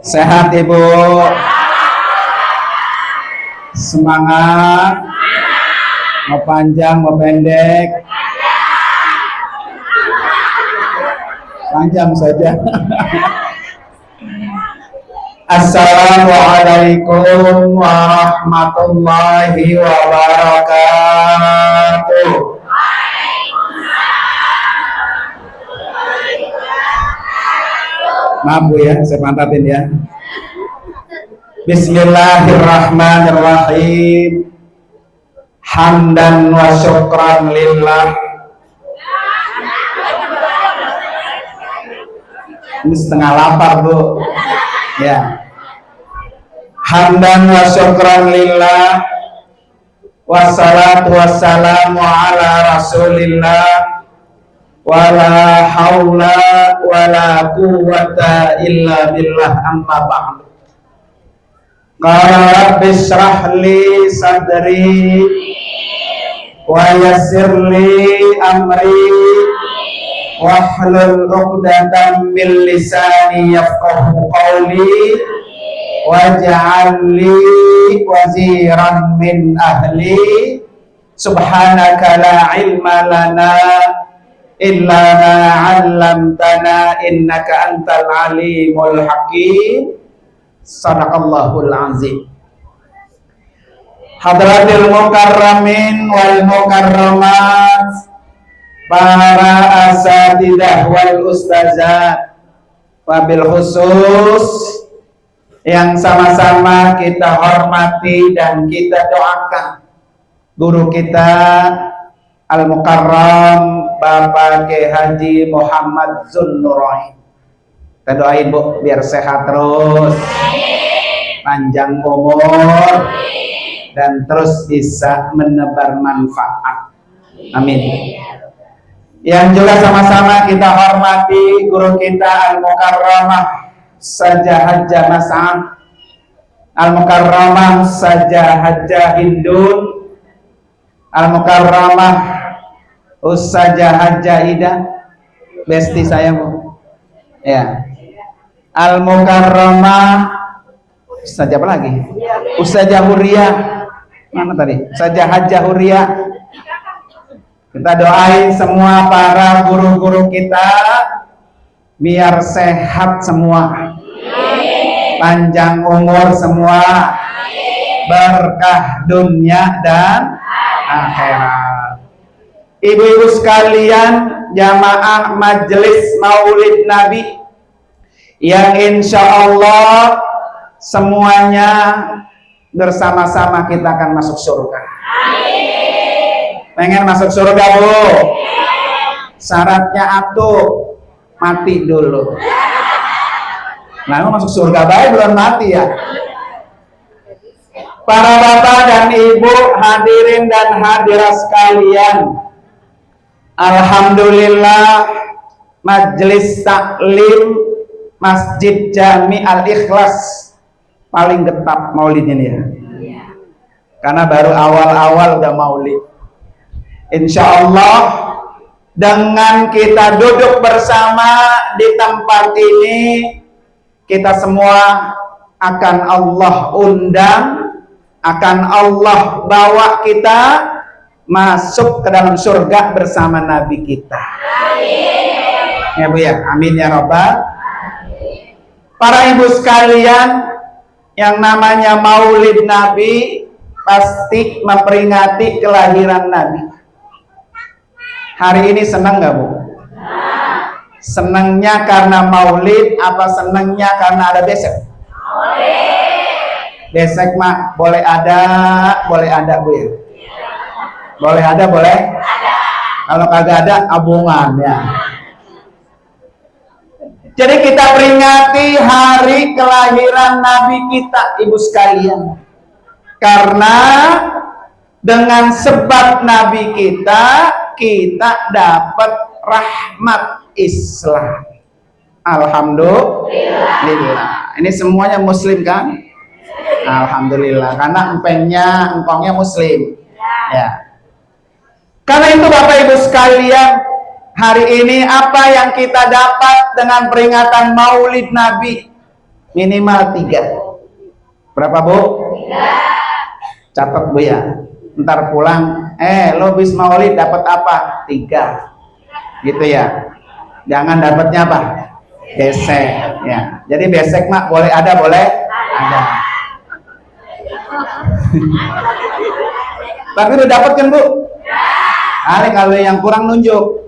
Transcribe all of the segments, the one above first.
Sehat Ibu? Semangat? Mau panjang, mau pendek? Panjang saja. Assalamualaikum warahmatullahi wabarakatuh. Maaf Bu ya, saya pantatin ya. Bismillahirrahmanirrahim. Hamdan wa syukran lillah. Ini setengah lapar Bu. Ya. Hamdan wa syukran lillah. Wassalatu wassalamu ala rasulillah. Wala haula wala quwwata illa billah, amma ba'du. Qala rabbi shrah li sadri wa yassir li amri wahlul 'uqdatam min lisani yafqahu qawli waj'al li waziran min ahli. Subhanaka la ilma lana illa ma 'allamtana innaka antal alimul hakim. Sadaqallahul azim. Hadratil mukarramin wal mukarramat, para asatidah wal ustazat, wabil khusus yang sama-sama kita hormati dan kita doakan guru kita Al-Mukarram Bapak Kiai Haji Muhammad Zunnurain. Kita doain Bu biar sehat terus, panjang umur, dan terus bisa menebar manfaat. Amin. Yang juga sama-sama kita hormati guru kita Al-Mukarramah Sajahajah Mas'ah, Al-Mukarramah Sajahajah Hindun, Al-Mukarramah Ustazah Hajjah Ida, besti saya Bu. Ya. Al-Mukarramah Ustazah apa lagi? Ustazah Huria. Mana tadi? Ustazah Hajjah Huria. Kita doain semua para guru-guru kita biar sehat semua. Panjang umur semua. Berkah dunia dan akhirat. Ibu-ibu sekalian, jamaah majelis Maulid Nabi yang insya Allah semuanya bersama-sama kita akan masuk surga. Pengen masuk surga Bu? Syaratnya atuh mati dulu. Nah, masuk surga baik belum mati ya. Para bapak dan ibu, hadirin dan hadirat sekalian, alhamdulillah majelis taklim Masjid Jami Al-Ikhlas paling getap maulidnya nih ya. Karena baru awal-awal udah maulid. Insya Allah dengan kita duduk bersama di tempat ini, kita semua akan Allah undang, akan Allah bawa kita masuk ke dalam surga bersama Nabi kita. Amin. Ya Bu ya, amin ya Rabbal. Para ibu sekalian, yang namanya Maulid Nabi pasti memperingati kelahiran Nabi. Hari ini senang nggak Bu? Senangnya karena Maulid apa senangnya karena ada besok? Besok mah boleh ada Bu ya. Boleh ada, boleh? Kalau kagak ada, abungan ya. Jadi kita peringati hari kelahiran Nabi kita, ibu sekalian. Karena dengan sebab Nabi kita dapat rahmat Islam. Alhamdulillah. Ini semuanya muslim kan? Alhamdulillah. Karena engkongnya muslim. Ya. Karena itu Bapak Ibu sekalian, hari ini apa yang kita dapat dengan peringatan Maulid Nabi? Minimal 3. Berapa Bu? 3. Catat Bu ya. Ntar pulang, lo bis maulid dapat apa? 3. Gitu ya. Jangan dapatnya apa? Besek ya. Jadi besek mak boleh ada, boleh ada. Tapi udah dapat kan Bu? Kalau yang kurang nunjuk.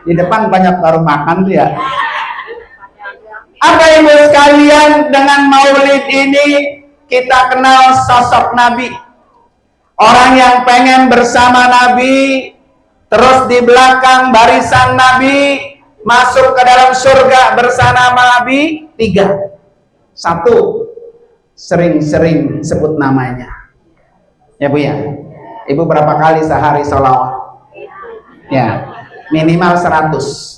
Di depan banyak warung makan tuh ya. Apa Ibu sekalian, dengan maulid ini kita kenal sosok Nabi. Orang yang pengen bersama Nabi, terus di belakang barisan Nabi, masuk ke dalam surga bersama Nabi. 3. 1, sering-sering sebut namanya. Ya Bu ya. Ibu berapa kali sehari sholawat? Ya, minimal 100.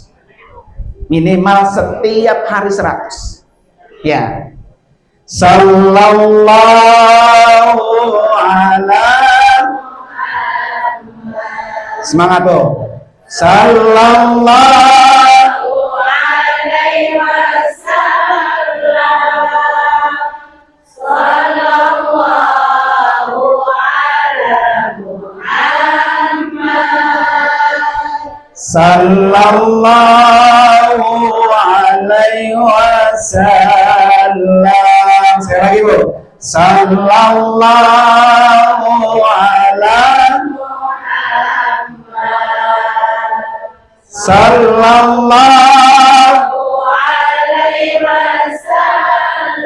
Minimal setiap hari 100. Ya. Sallallahu ala. Semangat Bu. Sallallahu alaihi wasallam. Sallallahu ala Muhammad. Sallallahu alaihi wasallam. Sekali lagi Bu. Sallallahu ala Sallallahu alaihi wasallam.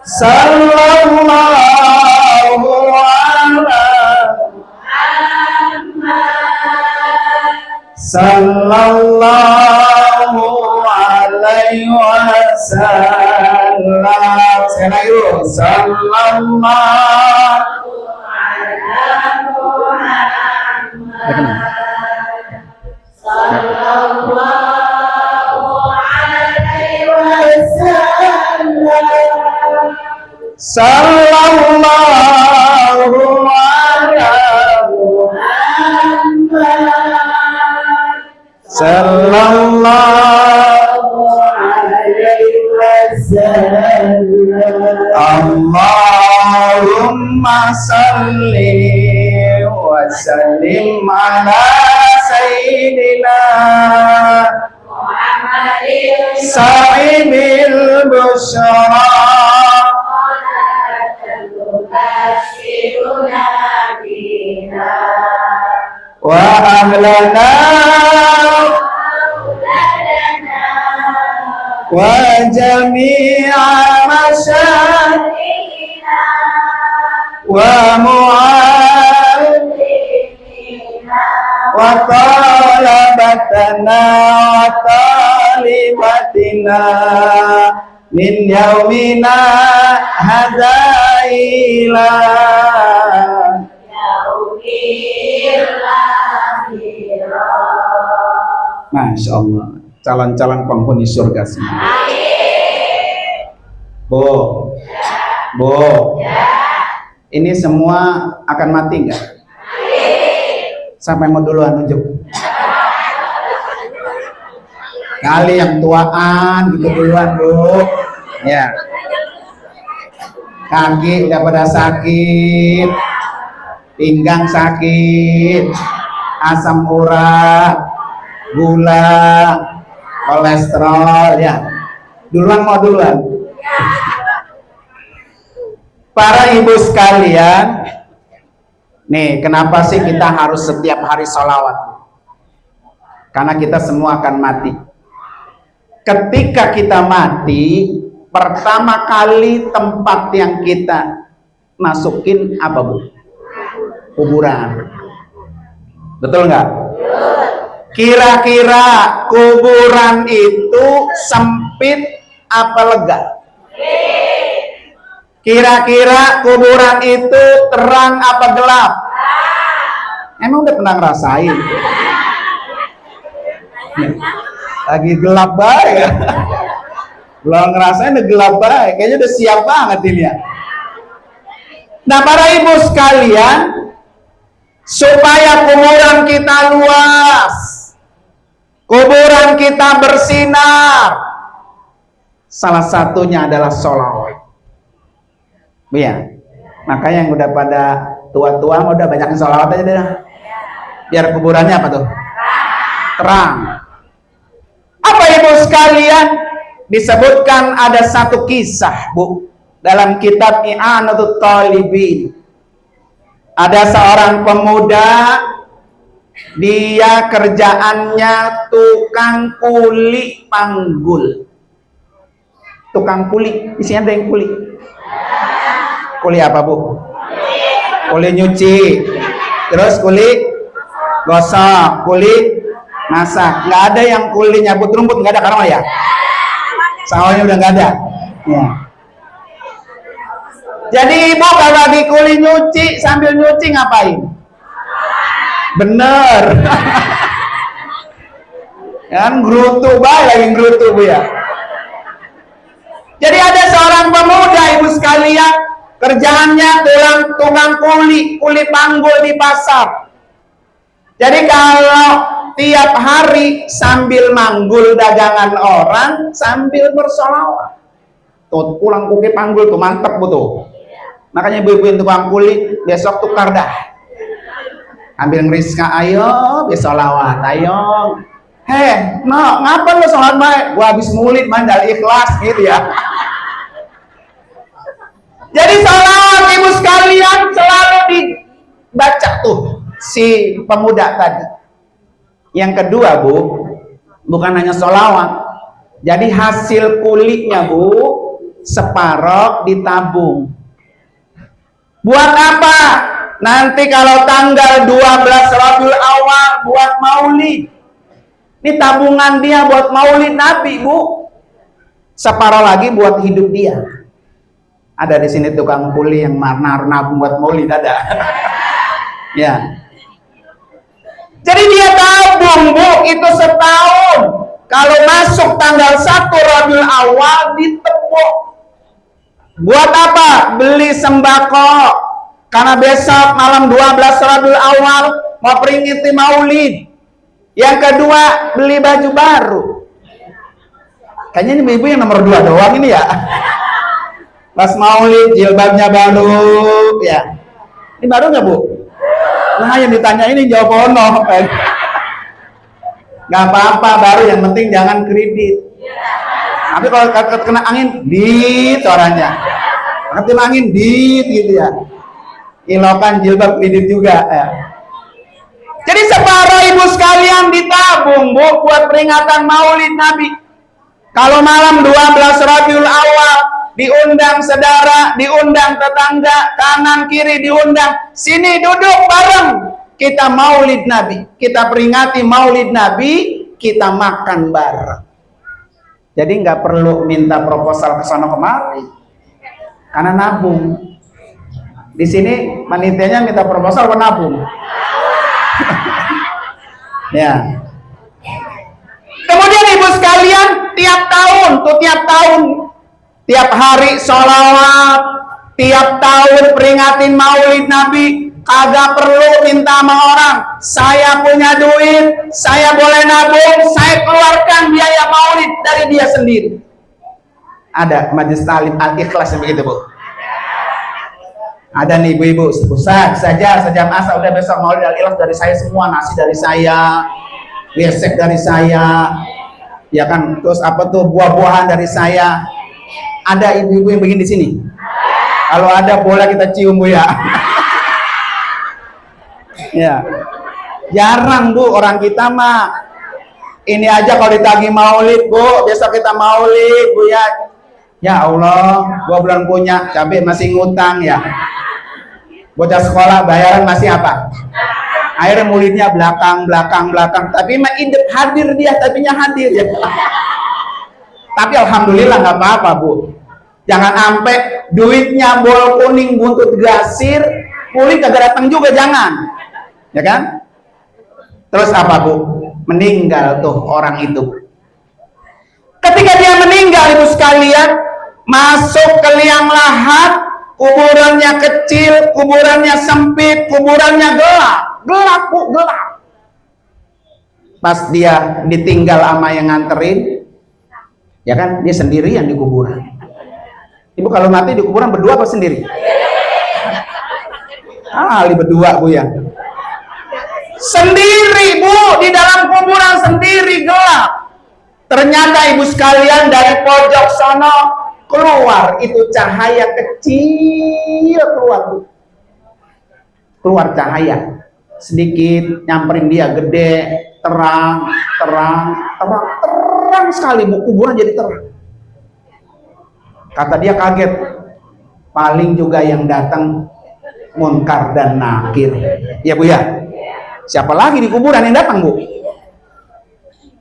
Sallallahu ala Muhammad. Sallallahu alaihi wasallam. Sekali lagi Bu. Sallallahu ala Muhammad. Sallallahu alaihi wasallam. Sallallahu ala Muhammad. Sallallahu alaihi wasallam. Allahumma salli wa sallim ala Sayyidina Muhammadin sahibil busyara wa ahlana wa jami'a masyayikhina wa mu'allimina wa talabatana wa talibatina min yaumina hadaila yaumil akhirah. Masya Allah, calon-calon penghuni surga semua. Bu, Bu, ini semua akan mati nggak? Sampai mau duluan nunjuk. Kali yang tuaan gitu duluan Bu. Ya. Kaki udah pada sakit, pinggang sakit, asam urat, gula, kolesterol ya. Duluan mau duluan. Para ibu sekalian, nih kenapa sih kita harus setiap hari sholawat? Karena kita semua akan mati. Ketika kita mati, pertama kali tempat yang kita masukin apa Bu? Kuburan. Betul nggak? Kira-kira kuburan itu sempit apa lega? Kira-kira kuburan itu terang apa gelap? Emang udah pernah ngerasain? Lagi gelap baik ya. Belum ngerasain udah gelap baik. Kayaknya udah siap banget ini ya. Nah para ibu sekalian, supaya kuburan kita luas, kuburan kita bersinar, Salah satunya adalah sholawat. Ya, makanya yang udah pada tua-tua udah banyakin sholawat aja deh. Biar kuburannya apa tuh? Terang. Apa ibu sekalian? Disebutkan ada satu kisah, Bu, dalam kitab I'anatul Talibin. Ada seorang pemuda, dia kerjaannya tukang kuli panggul. Tukang kuli, isinya ada yang kuli. Kuli apa, Bu? Kuli nyuci. Terus kuli gosok, kuli masak. Nggak ada yang kuli nyabut rumput, nggak ada karena ya. Sawahnya udah nggak ada. Ya. Jadi ibu kalau lagi kuli nyuci, sambil nyuci ngapain? Bener. Kan gerutu baik lagi gerutu, Bu ya. Jadi ada seorang pemuda ibu sekalian, kerjaannya tukang kuli panggul di pasar. Jadi kalau tiap hari sambil manggul dagangan orang, sambil bersolawat. Tuh pulang kuli panggul tuh mantep betul. Makanya ibu-ibu yang tukang kuli besok tukar dah. Ambil ngeriska, ayo bersolawat, ayo. Heh, no, ngapa lu sholat baik? Gua habis mulit mandal ikhlas gitu ya. Jadi sholawat ibu sekalian selalu dibaca tuh si pemuda tadi. Yang kedua, Bu, bukan hanya sholawat. Jadi hasil kulinya, Bu, separoh ditabung. Buat apa? Nanti kalau tanggal 12 Rabiul Awal buat maulid. Ini tabungan dia buat maulid Nabi, Bu. Separoh lagi buat hidup dia. Ada di sini tukang kuli yang nabung buat maulid ada. Ya. Jadi dia tabung, Bu, itu setahun. Kalau masuk tanggal 1 Rabiul Awal ditepuk. Buat apa? Beli sembako. Karena besok malam 12 Rabiul Awal mau peringati maulid. Yang kedua, beli baju baru. Kayaknya ini ibu yang nomor 2 doang ini ya. Pas maulid, jilbabnya baru. Ya. Ini baru nggak, Bu? Nah, yang ditanya ini jawab ono. Nggak apa-apa, baru. Yang penting jangan kredit. Tapi kalau kena angin, dit suaranya. Kena angin, dit gitu ya. Ilokan jilbab kredit juga ya. Jadi separuh ibu sekalian ditabung, Bu, buat peringatan maulid Nabi. Kalau malam 12 Rabiul Awal diundang saudara, diundang tetangga, kanan kiri diundang, sini duduk bareng, kita maulid Nabi, kita peringati maulid Nabi, kita makan bareng. Jadi nggak perlu minta proposal ke sana kemari, karena nabung. Di sini manitianya minta proposal ke nabung. Ya. Kemudian ibu sekalian, tiap tahun, tiap hari sholawat, tiap tahun peringatin maulid Nabi, kagak perlu minta sama orang. Saya punya duit, saya boleh nabung, saya keluarkan biaya maulid dari dia sendiri. Ada majelis talim al-ikhlas yang begitu, Bu. Ada nih ibu-ibu, Ustaz saja sejam asa udah besok maulid al-ikhlas dari saya semua, nasi dari saya, besek dari saya, ya kan, terus apa tuh buah-buahan dari saya. Ada ibu-ibu yang begini di sini? Kalau ada boleh kita cium, Bu ya. Ya, jarang, Bu, orang kita mah. Ini aja kalau ditagih maulid, Bu, besok kita maulid, Bu ya. Ya Allah, gua belum punya, cabai masih ngutang ya. Bocah sekolah bayaran masih apa? Akhirnya mulidnya belakang. Tapi mah indep hadir dia, tapinya hadir ya. Tapi alhamdulillah nggak apa-apa, Bu. Jangan sampai duitnya bol kuning buntut gasir, pulih kagak datang juga, jangan. Ya kan? Terus apa, Bu? Meninggal tuh orang itu. Ketika dia meninggal, ibu sekalian, masuk ke liang lahat, kuburannya kecil, kuburannya sempit, kuburannya gelap, Bu, gelap. Pas dia ditinggal sama yang nganterin, Ya kan, dia sendirian di kuburan. Ibu kalau mati di kuburan berdua apa sendiri? Berdua, Bu ya. Sendiri, Bu, di dalam kuburan sendiri, gelap. Ternyata ibu sekalian dari pojok sono keluar itu cahaya kecil keluar, Bu. Keluar cahaya sedikit nyamperin dia, gede, terang sekali, Bu. Kuburan jadi terang. Kata dia kaget, paling juga yang datang Munkar dan Nakir. Ya, Bu ya. Siapa lagi di kuburan yang datang, Bu?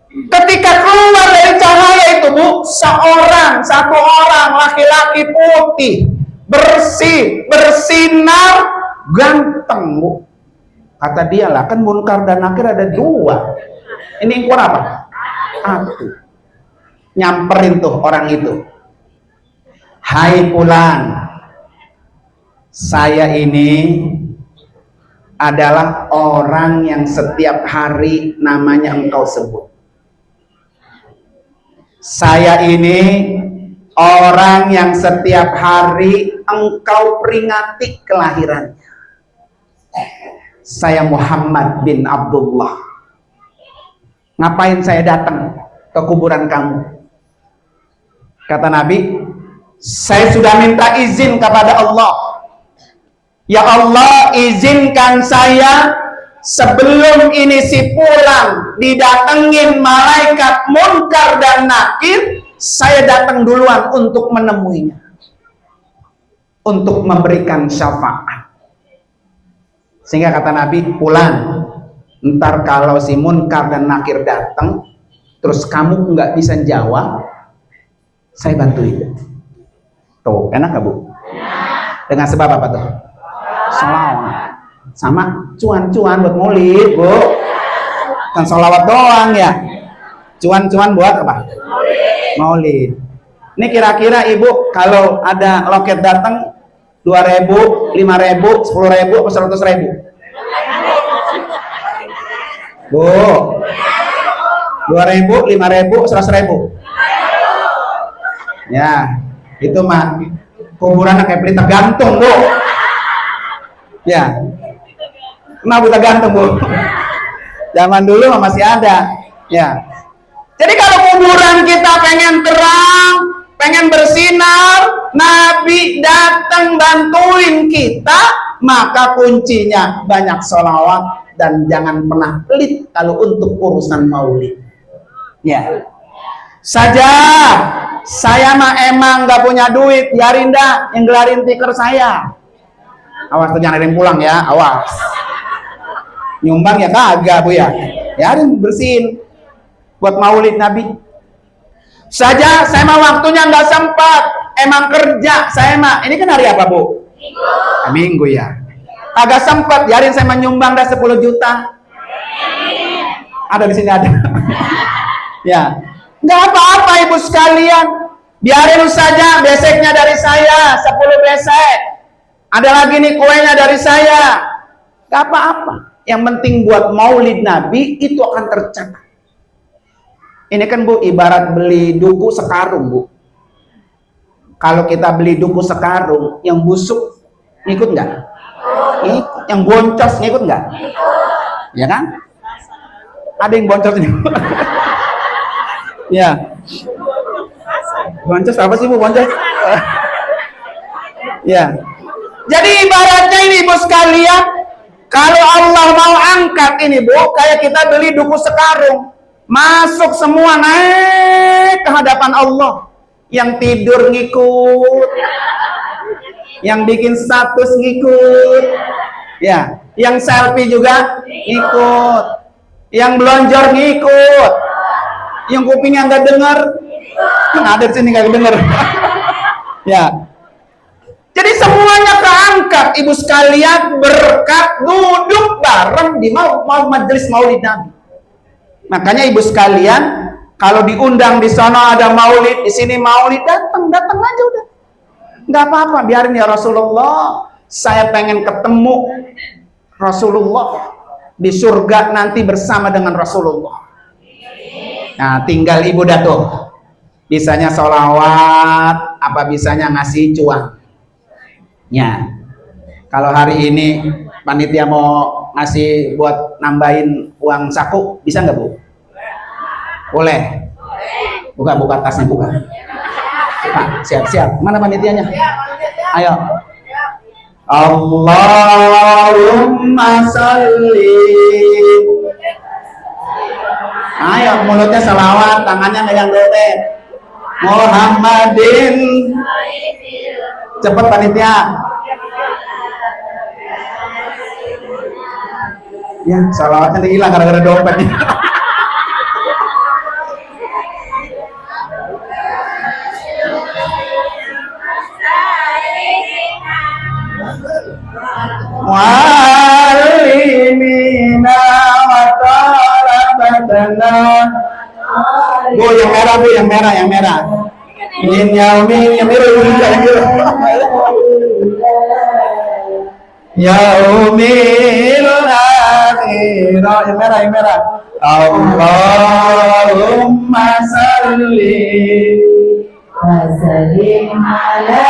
Ketika keluar dari cahaya itu, Bu, satu orang laki-laki putih, bersih, bersinar, ganteng, Bu. Kata dia lah, kan Munkar dan Nakir ada dua. Ini yang keluar apa? Satu. Nyamperin tuh orang itu. Hai Fulan, saya ini adalah orang yang setiap hari namanya engkau sebut. Saya ini orang yang setiap hari engkau peringati kelahirannya. Saya Muhammad bin Abdullah. Ngapain saya datang ke kuburan kamu? Kata Nabi, saya sudah minta izin kepada Allah. Ya Allah, izinkan saya sebelum ini si Fulan didatengin malaikat Munkar dan Nakir, saya datang duluan untuk menemuinya, untuk memberikan syafaat. Sehingga kata Nabi, Fulan, ntar kalau si Munkar dan Nakir datang terus kamu nggak bisa jawab, saya bantuin. Tuh, enak gak, Bu? Dengan sebab apa tuh? Sholawat. Sama cuan-cuan buat maulid, Bu. Kan sholawat doang ya. Cuan-cuan buat apa? Maulid. Ini kira-kira Ibu kalau ada loket datang 2.000, 5.000, 10.000, atau 100.000? Bu, 2.000, 5.000, 100.000? Ya, itu mah kuburan kayak pelita gantung, Bu. Ya, kenapa pelita gantung, Bu? Zaman dulu masih ada. Ya, jadi kalau kuburan kita pengen terang, pengen bersinar, Nabi datang bantuin kita, maka kuncinya banyak sholawat dan jangan pernah pelit kalau untuk urusan maulid. Ya, saja saya mah emang gak punya duit, biarin dah yang gelarin tikar saya. Awas tuh, jangan ada yang pulang ya, awas. Nyumbang ya kagak, Bu ya. Biarin bersihin buat maulid Nabi. Saja saya mah waktunya nggak sempat, emang kerja saya mah. Ini kan hari apa, Bu? Minggu. Minggu ya. Agak sempat, biarin saya menyumbang dah 10 juta. Ada di sini ada. Ya. Nggak apa-apa Ibu sekalian, biarin saja, beseknya dari saya 10 besek, ada lagi nih kuenya dari saya, nggak apa-apa. Yang penting buat maulid Nabi itu akan tercatat. Ini kan, Bu, ibarat beli duku sekarung, Bu. Kalau kita beli duku sekarung, yang busuk ngikut nggak? Ikut. Yang boncos ngikut nggak? Ya kan? Ada yang boncos ini. Ya. Boncos apa sih, Bu? Boncos? Ya. Jadi ibaratnya ini, Ibu sekalian, kalau Allah mau angkat ini, Bu, kayak kita beli duku sekarung, masuk semua, naik ke hadapan Allah. Yang tidur ngikut, yang bikin status ngikut, ya, yang selfie juga ngikut, yang belonjor ngikut, yang kupingnya nggak dengar, ada di sini nggak dengar. Ya, jadi semuanya keangkat, Ibu sekalian, berkat duduk bareng di mau majelis maulid Nabi. Makanya Ibu sekalian, kalau diundang di sana ada maulid, di sini maulid, datang aja udah, nggak apa-apa, biarin ya Rasulullah. Saya pengen ketemu Rasulullah di surga nanti bersama dengan Rasulullah. Nah, tinggal Ibu dah tuh Bisanya sholawat, apa bisanya ngasih cuan. Ya, kalau hari ini panitia mau ngasih buat nambahin uang saku, bisa nggak Bu? Boleh. Buka tasnya, buka. Siap. Mana panitianya? Ayo. Allahumma sholli. Ayo, mulutnya salawat, tangannya megang dompet. Muhammadin. Cepet panitia. Ya, salawatnya hilang gara-gara dompetnya. Mu'allimina wa talabatana. Bu, yang merah. Min yaumil yaumil akhirah. Yang merah. Allahumma salli wa sallim ala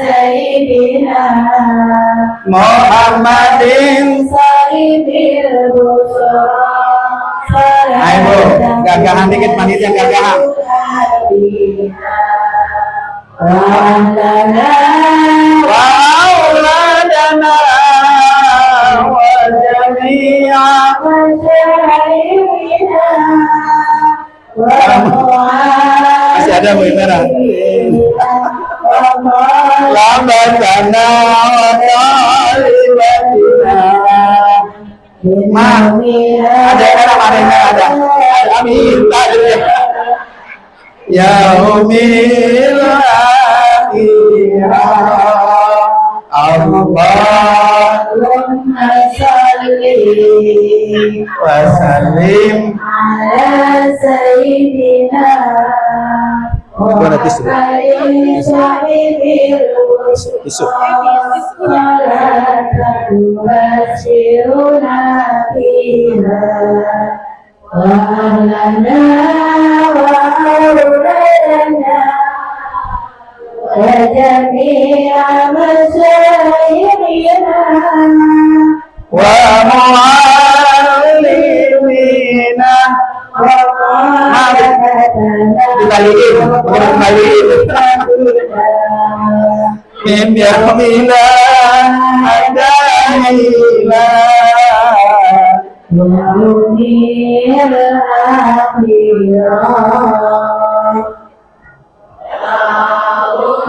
sayyidina Muhammadin sayyidil busra. Ayo Bu, gagahan dikit panitia, gagahan. Wa auladana wa jami'a masih ada Bu yang merah. Lambatana wa talibatina. Ada amin. Yaumil akhirah. Allahumma salli wa sallim ala sayyidina Muhammadin sayyidil busra wa ahlana wa auladana wa jami'a masyayikhina wa mu'allimina wa dibalikin min yaumina adaila yaumil akhirah.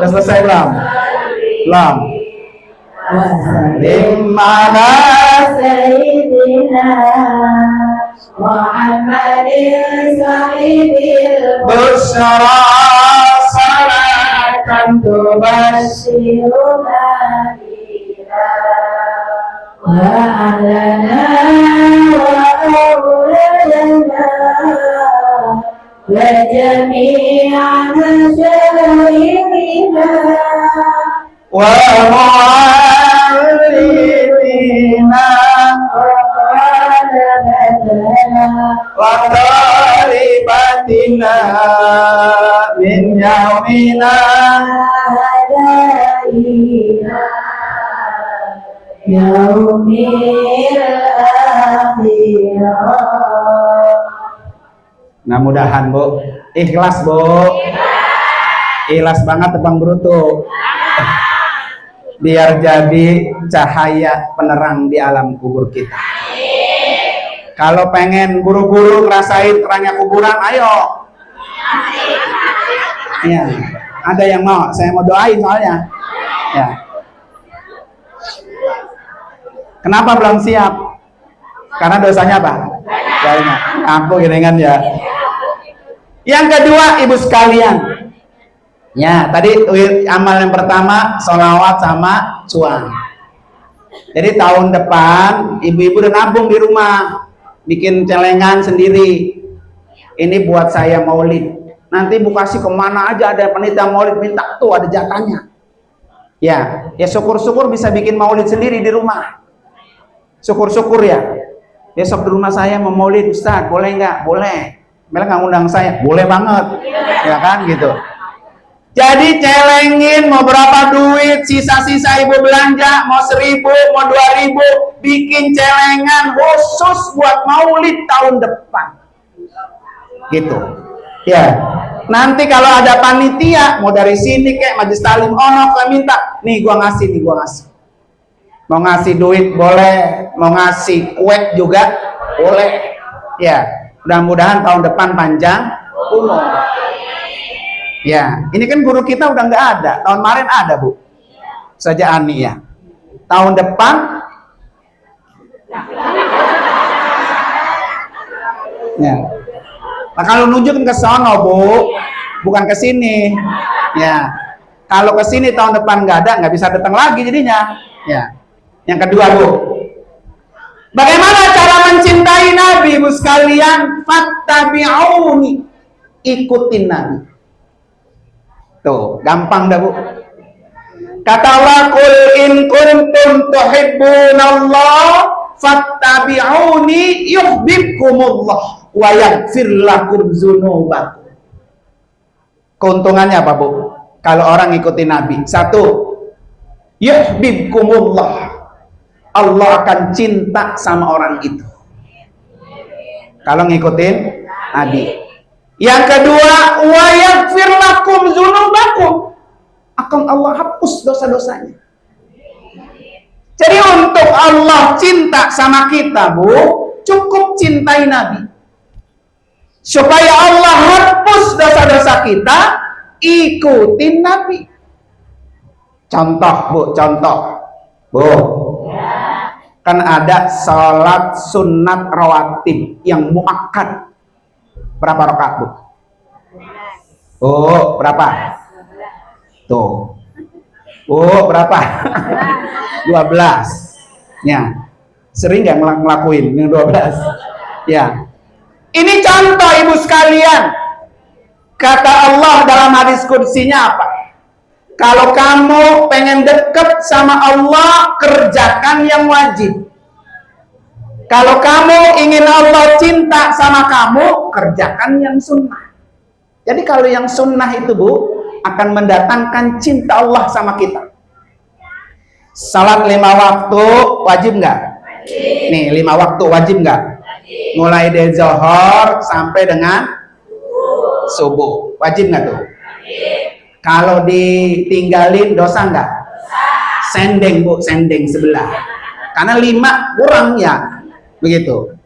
Udah selesai belum? Wasallim ala sayyidina Muhammadin sayyidil busra salatan tubashiruna biha wa ahlana wa auladana wa jami'a masyayikhina wa mu'allimina wa talibatina min yaumina hadaina yaumil akhirah. Nah, mudahan Bu ikhlas Bu, ikhlas banget Bang Bruto, biar jadi cahaya penerang di alam kubur kita. Kalau pengen buru-buru ngerasain terangnya kuburan, ayo. Ya, ada yang mau? Saya mau doain soalnya. Ya. Kenapa belum siap? Karena dosanya apa? Banyak. Aku iringan ya. Yang kedua, ibu sekalian. Ya, tadi amal yang pertama sholawat sama cuan. Jadi tahun depan ibu-ibu udah nabung di rumah, bikin celengan sendiri. Ini buat saya maulid. Nanti Bu kasih kemana aja ada panitia maulid minta tuh ada jatahnya. Ya syukur-syukur bisa bikin maulid sendiri di rumah. Syukur-syukur ya. Besok di rumah saya mau maulid Ustaz, boleh nggak? Boleh. Mela nggak undang saya, boleh banget, ya kan gitu. Jadi celengin mau berapa duit, sisa-sisa ibu belanja, mau 1.000, mau 2.000, bikin celengan khusus buat maulid tahun depan. Gitu. Ya. Nanti kalau ada panitia, mau dari sini kayak majelis talim ono kayak minta, nih gua ngasih. Mau ngasih duit boleh, mau ngasih kue juga boleh. Ya, mudah-mudahan tahun depan panjang umur. Ya, ini kan guru kita udah nggak ada. Tahun kemarin ada, Bu. Saja Ani ya. Tahun depan ya. Nah, kalau nunjukin ke sono, Bu, bukan ke sini. Ya. Kalau ke sini tahun depan nggak ada, nggak bisa datang lagi jadinya. Ya. Yang kedua, Bu. Bagaimana cara mencintai Nabi, Bu sekalian? Fattabi'uni. Ikutin Nabi. Tuh, gampang dah, Bu. Kata Allah, "Qul in kuntum tuhibbunallah fattabi'uni yuhibbukumullah wa yaghfir lakum dzunubakum." Keuntungannya apa, Bu? Kalau orang ikuti Nabi. Satu, yuhibbukumullah. Allah akan cinta sama orang itu. Kalau ngikutin Nabi. Yang kedua, wa yaghfir lakum dzunubakum. Akan Allah hapus dosa-dosanya. Jadi untuk Allah cinta sama kita, Bu, cukup cintai Nabi. Supaya Allah hapus dosa-dosa kita, ikutin Nabi. Contoh, Bu, contoh. Bu. Kan ada salat sunat rawatib yang muakkad. Berapa rakaat, Bu? Oh, berapa? Tuh. Oh, berapa? 12. Ya. Sering nggak ngelakuin yang 12? Ya. Ini contoh, Ibu sekalian. Kata Allah dalam hadis qudsinya apa? Kalau kamu pengen deket sama Allah, kerjakan yang wajib. Kalau kamu ingin Allah cinta sama kamu, kerjakan yang sunnah. Jadi kalau yang sunnah itu, Bu, akan mendatangkan cinta Allah sama kita. Salat 5 waktu wajib nggak? Nih, 5 waktu wajib nggak? Mulai dari zuhur sampai dengan subuh. Wajib nggak tuh? Kalau ditinggalin dosa nggak? Sendeng, Bu, sendeng sebelah. Karena 5 kurang ya. Begitu.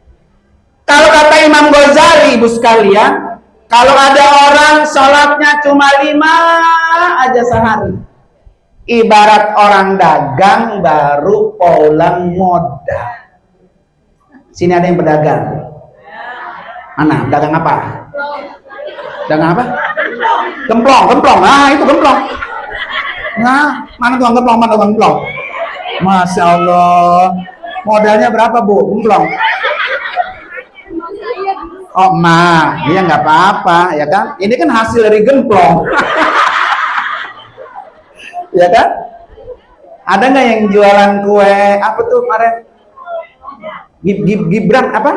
Kalau kata Imam Ghazali, Ibu sekalian, kalau ada orang sholatnya cuma 5 aja sehari, ibarat orang dagang baru pulang modal. Sini ada yang pedagang. Mana? Dagang apa? Dagang apa? Gemplong. Nah, itu gemplong. Nah, mana tukang gemplong? Mana tukang gemplong? Masya Allah. Modalnya berapa, Bu? Gemplong. Oh, ya nggak apa-apa, ya kan? Ini kan hasil dari gemplong. Ya kan? Ada nggak yang jualan kue apa tuh kemarin? Gibran apa?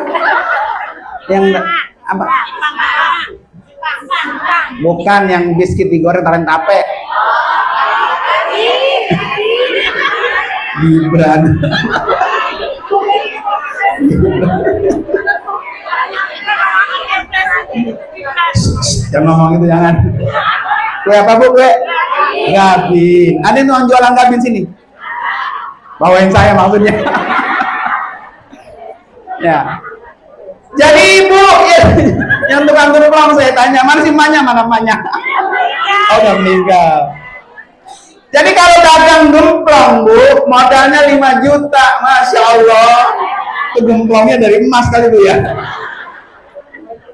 Yang apa? Bukan yang biskuit digoreng taruh tape. Gibran. Jangan ngomong itu, jangan. Kue apa, Bu? Kue gabin. Ada yang jualan gabin sini? Bawain saya maksudnya. Ya. Jadi Ibu, yang tukang gemplong saya tanya, mana sih mana emaknya? Oh, udah meninggal. Jadi kalau dagang gemplong, Bu, modalnya 5 juta, Masya Allah. Itu gemplongnya dari emas kali, Bu, ya.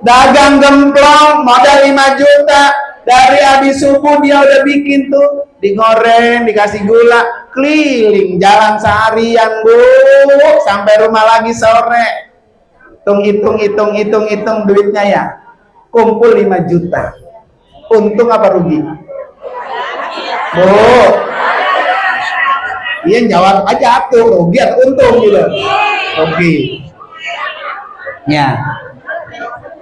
Dagang gemplong, modal 5 juta. Dari habis subuh dia udah bikin tuh, digoreng, dikasih gula, keliling jalan seharian, Bu, sampai rumah lagi sore. Hitung duitnya ya. Kumpul 5 juta. Untung apa rugi? Bu, iya jawab aja tuh, rugi atau untung gitu. Rugi. Ya.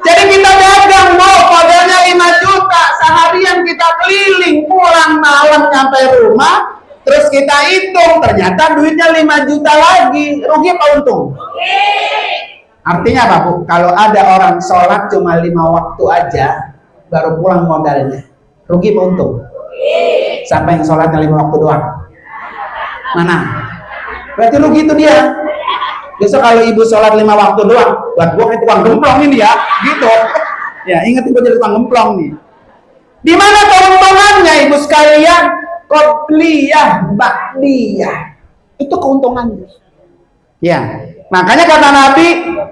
Jadi kita dagang, Bu, modalnya 5 juta, seharian kita keliling, pulang malam nyampe rumah, terus kita hitung, ternyata duitnya 5 juta lagi, rugi apa untung? Artinya apa, Bu? Kalau ada orang sholat cuma 5 waktu aja, baru pulang modalnya, rugi apa untung? Sampai yang sholatnya 5 waktu doang. Mana? Berarti rugi itu dia. Besok kalau ibu sholat 5 waktu doang, buat gua kayak tukang gemplong ini ya, gitu. Ya, ingat ibu jadi tukang gemplong nih. Di mana keuntungannya ibu sekalian? Qobliyah, ba'diyah. Itu keuntungannya. Ya, makanya kata Nabi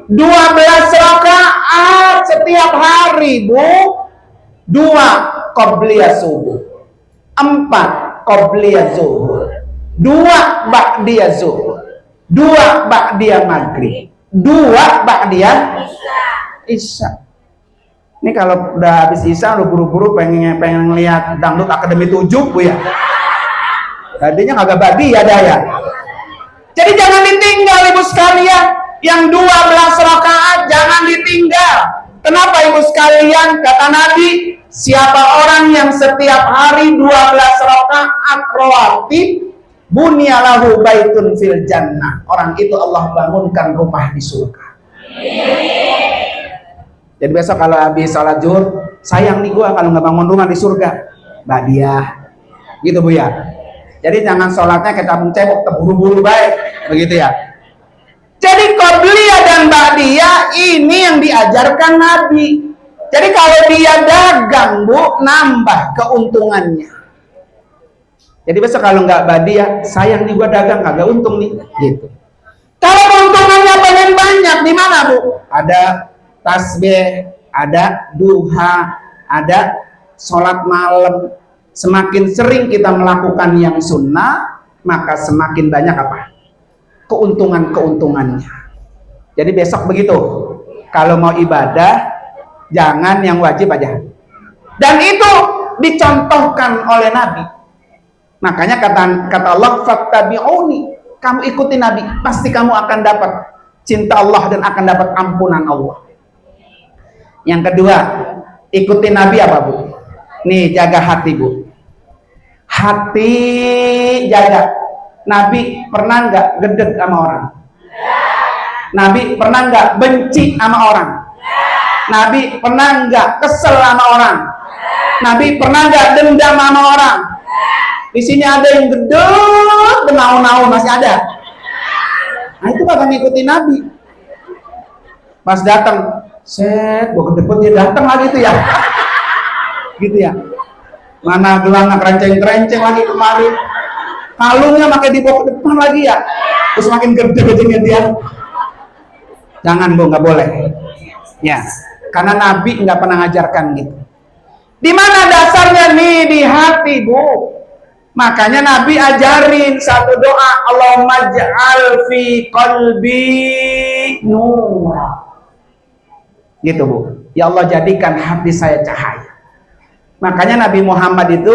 12 rakaat setiap hari, Bu. 2 qobliyah subuh, 4 qobliyah zuhur, 2 ba'diyah zuhur, 2 ba'diyah maghrib, 2 ba'diyah isya. Ini kalau udah habis isya lu buru-buru pengen lihat dangdut akademi 7, Bu ya. Tadinya kagak ba'diyah dah ya. Jadi jangan ditinggal ibu sekalian, yang 12 rakaat jangan ditinggal. Kenapa ibu sekalian? Kata Nabi, siapa orang yang setiap hari 12 rakaat rawatib, bunyalahu baitun fil jannah, orang itu Allah bangunkan rumah di surga. Jadi besok kalau habis sholat zuhur, sayang nih gua kalau nggak bangun rumah di surga, ba'diyah, gitu Bu ya. Jadi jangan sholatnya kita mencebok, terburu-buru baik, begitu ya. Jadi qobliyah dan ba'diyah ini yang diajarkan Nabi. Jadi kalau dia dagang, Bu, nambah keuntungannya. Jadi besok kalau nggak ba'diyah, sayang nih gua dagang kagak untung nih, gitu. Kalau keuntungannya pengen banyak, di mana, Bu? Ada tasbih, ada duha, ada sholat malam. Semakin sering kita melakukan yang sunnah, maka semakin banyak apa? Keuntungan-keuntungannya. Jadi besok begitu, kalau mau ibadah jangan yang wajib aja. Dan itu dicontohkan oleh Nabi. Makanya kata Allah, fattabi'uni, kamu ikuti Nabi, pasti kamu akan dapat cinta Allah dan akan dapat ampunan Allah. Yang kedua, ikuti Nabi apa, Bu? Nih, jaga hati, Bu. Hati jaga. Nabi pernah nggak gedeg sama orang? Nabi pernah nggak benci sama orang? Nabi pernah nggak kesel sama orang? Nabi pernah nggak dendam sama orang? Di sini ada yang gedeg, benau-nau, masih ada. Nah itu bakal ngikutin Nabi. Pas datang, set, gua gedeg dia datang lagi tuh ya, gitu ya. Mana gelangnya kerenceng-kerenceng lagi kemarin. Kalungnya pakai dibawa ke depan lagi ya, terus makin gede-gedenya dia. Jangan, Bu, nggak boleh. Ya, karena Nabi nggak pernah ngajarkan gitu. Di mana dasarnya nih? Di hati, Bu. Makanya Nabi ajarin satu doa, Allahumma ja'al fi qalbi nur. Gitu, Bu. Ya Allah, jadikan hati saya cahaya. Makanya Nabi Muhammad itu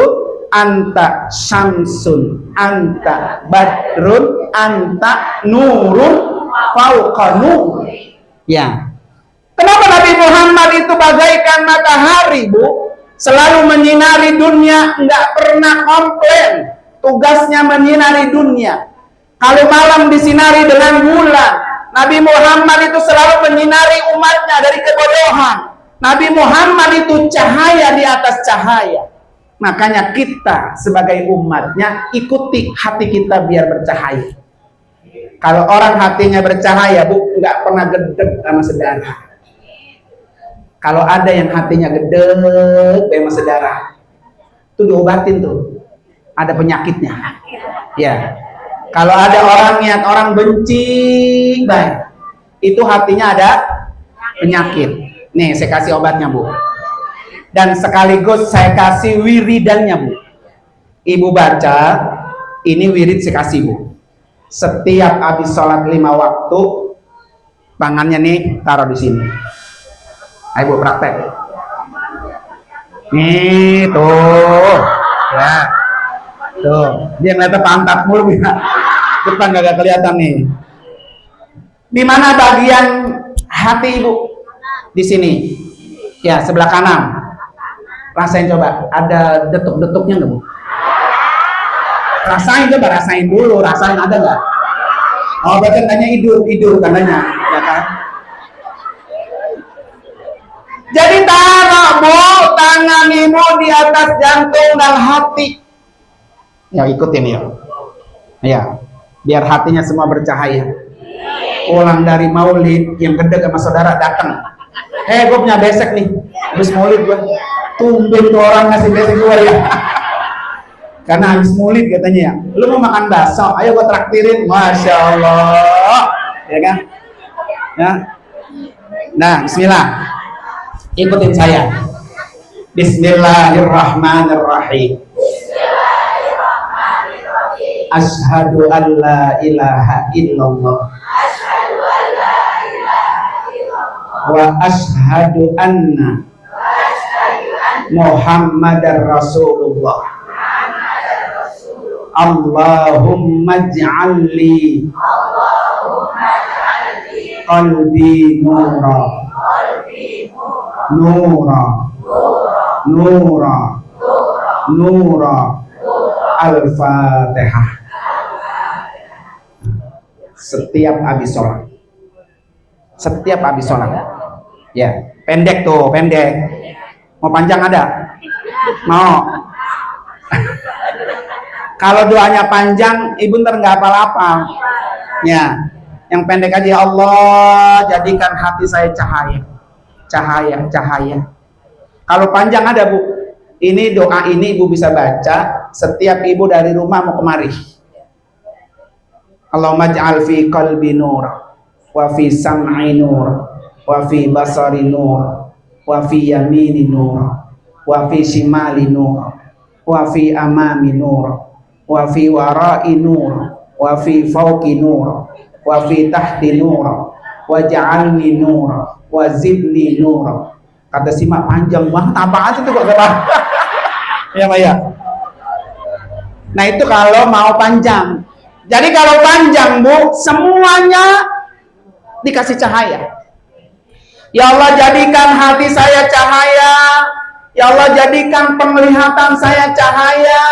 anta syamsun, anta badrun, anta nurun fauqa nur. Ya. Kenapa Nabi Muhammad itu bagaikan matahari, Bu? Selalu menyinari dunia, nggak pernah komplain. Tugasnya menyinari dunia. Kalau malam disinari dengan bulan, Nabi Muhammad itu selalu menyinari umatnya dari kebodohan. Nabi Muhammad itu cahaya di atas cahaya. Makanya kita sebagai umatnya ikuti hati kita biar bercahaya. Kalau orang hatinya bercahaya, Bu, nggak pernah gedeg sama saudara. Kalau ada yang hatinya gedeg sama saudara, itu diobatin tuh. Ada penyakitnya. Ya. Kalau ada orang benci, baik. Itu hatinya ada penyakit. Nih, saya kasih obatnya, Bu. Dan sekaligus saya kasih wiridannya, Bu. Ibu baca, ini wirid saya kasih, Bu. Setiap habis sholat 5 waktu, tangannya nih taruh di sini. Ayo, Bu, praktek. Nih, tuh. Ya. Tuh, dia ngeliatnya pantat mulu ya. Depan gak kelihatan nih. Di mana bagian hati, Ibu? Di sini. Ya, sebelah kanan. Rasain coba. Ada detuk-detuknya nggak, Bu? Rasain coba, rasain dulu. Rasain ada nggak? Oh, berarti tanya hidur tandanya, ya kan? Jadi taruh, Bu, tangan ibu di atas jantung dan hati. Ya, ikutin ya. Ya, biar hatinya semua bercahaya. Pulang dari maulid, yang gede sama saudara datang. Gue punya besek nih, habis maulid gue. Tumben tuh orang ngasih besek gue ya. Karena habis maulid katanya ya. Lu mau makan bakso, ayo gue traktirin. Masya Allah, ya kan? Ya. Nah, Bismillah. Ikutin saya. Bismillahirrahmanirrahim. Asyhadu an la ilaha illallah. Wa asyhadu anna Muhammadar Rasulullah. Allahumma ij'alli qalbi nura nura nura nura. Al-Fatihah. Setiap habis sholat. Setiap habis sholat. Ya, pendek tuh, pendek. Mau panjang ada? Mau? Kalau doanya panjang, ibu ntar nggak apa-apa. Ya, yang pendek aja. Ya Allah, jadikan hati saya cahaya, cahaya, cahaya. Kalau panjang ada, Bu. Ini doa ini ibu bisa baca setiap ibu dari rumah mau kemari. Allahumma ij'al fi qalbi nur, wa fi sam'i nur, wa fi basari nur, wa fi yamini nur, wa fi shimali nur, wa fi amami nur, wa fi wara'i nur, wa fi fawqi nur, wa fi tahti nur, wa ja'alni nur, wa zidni nur. Kata simak panjang banget, apaan itu kok kata? Ya, Pak ya. Nah, itu kalau mau panjang. Jadi kalau panjang, Bu, semuanya dikasih cahaya. Ya Allah, jadikan hati saya cahaya. Ya Allah, jadikan penglihatan saya cahaya,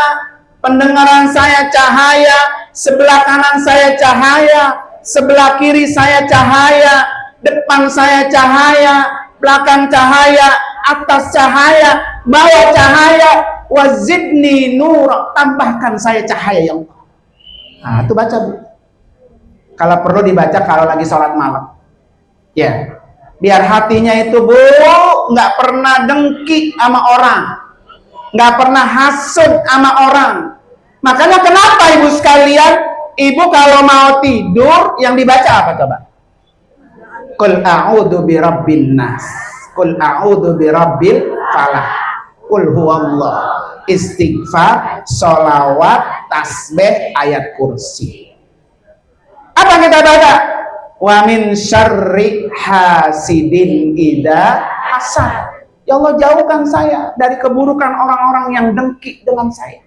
pendengaran saya cahaya, sebelah kanan saya cahaya, sebelah kiri saya cahaya, depan saya cahaya, belakang cahaya, atas cahaya, bawah cahaya, wazidni nur, tambahkan saya cahaya ya Allah. Nah, itu baca, Bu. Kalau perlu dibaca kalau lagi sholat malam. Ya, biar hatinya itu, Bu, nggak pernah dengki sama orang, nggak pernah hasud sama orang. Makanya kenapa ibu sekalian, ibu kalau mau tidur yang dibaca apa coba? Qul a'udzu birabbin nas, qul a'udzu birabbil falaq, qul huwallah, istighfar, sholawat, tasbih, ayat kursi. Apa kita baca? Wa min syarri hasidin idza hasad. Ya Allah, jauhkan saya dari keburukan orang-orang yang dengki dengan saya.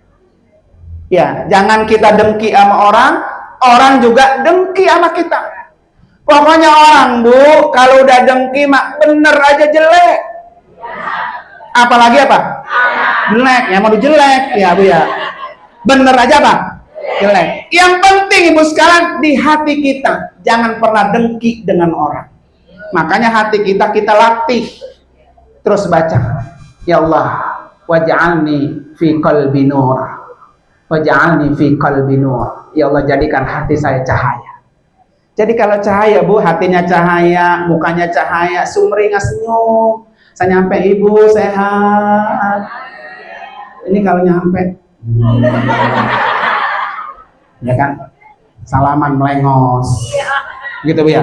Ya, jangan kita dengki sama orang, orang juga dengki sama kita. Pokoknya orang, Bu, kalau udah dengki mak bener aja jelek. Apalagi apa? Jelek, ya mau jelek ya, Bu ya. Bener aja apa? Jelek. Yang penting ibu sekarang di hati kita jangan pernah dengki dengan orang. Makanya hati kita latih. Terus baca, ya Allah, waj'alni fi qalbi nur, waj'alni fi qalbi nur. Ya Allah, jadikan hati saya cahaya. Jadi kalau cahaya, Bu, hatinya cahaya, mukanya cahaya, sumringah senyum. Saya nyampe, ibu sehat. Ini kalau nyampe, ya kan, salaman melengos, gitu, Bu ya.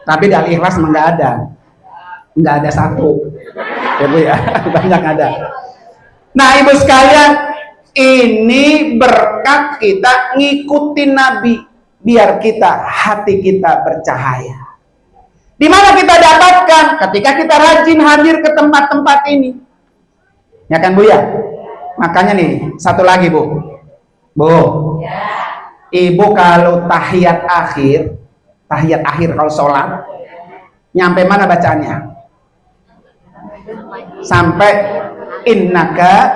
Tapi dari ikhlas nggak ada satu, ya, Bu ya, banyak ada. Nah, ibu sekalian, ini berkat kita ngikutin Nabi, biar hati kita bercahaya. Di mana kita dapatkan? Ketika kita rajin hadir ke tempat-tempat ini, ya kan, Bu ya. Makanya nih, satu lagi, Bu. Bu, ibu kalau tahiyat akhir kalau sholat, nyampe mana bacaannya? sampai innaka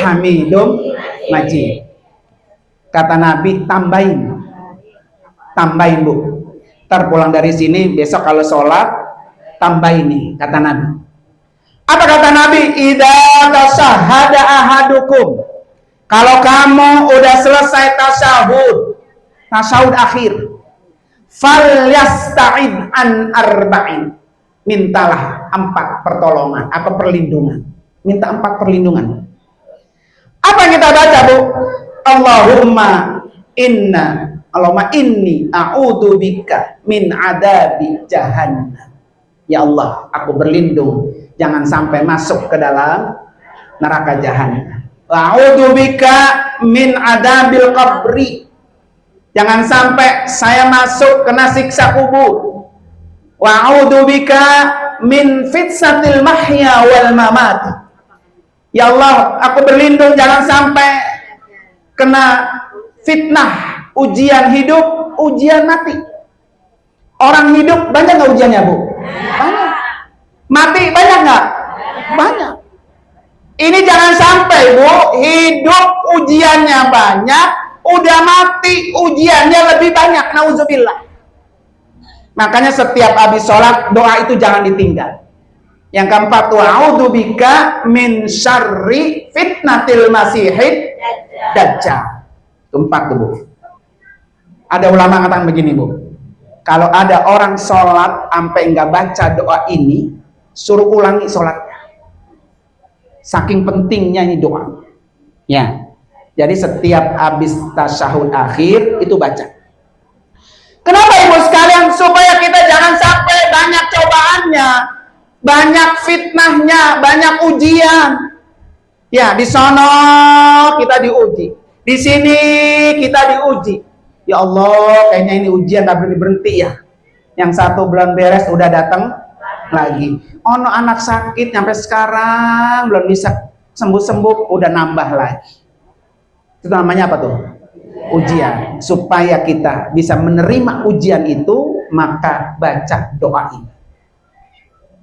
hamidum majid. Kata Nabi, tambahin bu. Ntar pulang dari sini besok kalau sholat tambahin nih, kata Nabi. Apa kata Nabi? Idza tasyahhada ahadukum, kalau kamu udah selesai tasyahud akhir, falyasta'id an arba'in, mintalah 4 pertolongan atau perlindungan. Minta 4 perlindungan. Apa yang kita baca bu? Allahumma inni a'udzubika min adabi jahannam. Ya Allah, aku berlindung jangan sampai masuk ke dalam neraka jahannam. A'udzubika min adabil qabri, jangan sampai saya masuk kena siksa kubur. Wa a'udzubika min fitnatil mahya wal mamat. Ya Allah, aku berlindung jangan sampai kena fitnah, ujian hidup, ujian mati. Orang hidup banyak nggak ujiannya bu? Banyak. Mati banyak nggak? Banyak. Ini jangan sampai bu, hidup ujiannya banyak, udah mati ujiannya lebih banyak. Nauzubillah. Makanya setiap habis sholat doa itu jangan ditinggal. Yang keempat, wa'udzubika min syarri fitnatil masihid dajjal. Keempat tuh bu. Ada ulama mengatakan begini bu, kalau ada orang sholat sampai nggak baca doa ini, suruh ulangi sholatnya. Saking pentingnya ini doa. Ya. Jadi setiap habis tasyahud akhir itu baca. Kenapa ibu sekalian? Supaya kita jangan sampai banyak cobaannya, banyak fitnahnya, banyak ujian. Ya, di sono kita diuji, di sini kita diuji. Ya Allah, kayaknya ini ujian tak berhenti ya. Yang satu belum beres udah datang lagi. Ono anak sakit sampai sekarang belum bisa sembuh-sembuh, udah nambah lagi. Itu namanya apa tuh? Ujian. Supaya kita bisa menerima ujian itu, maka baca doa ini.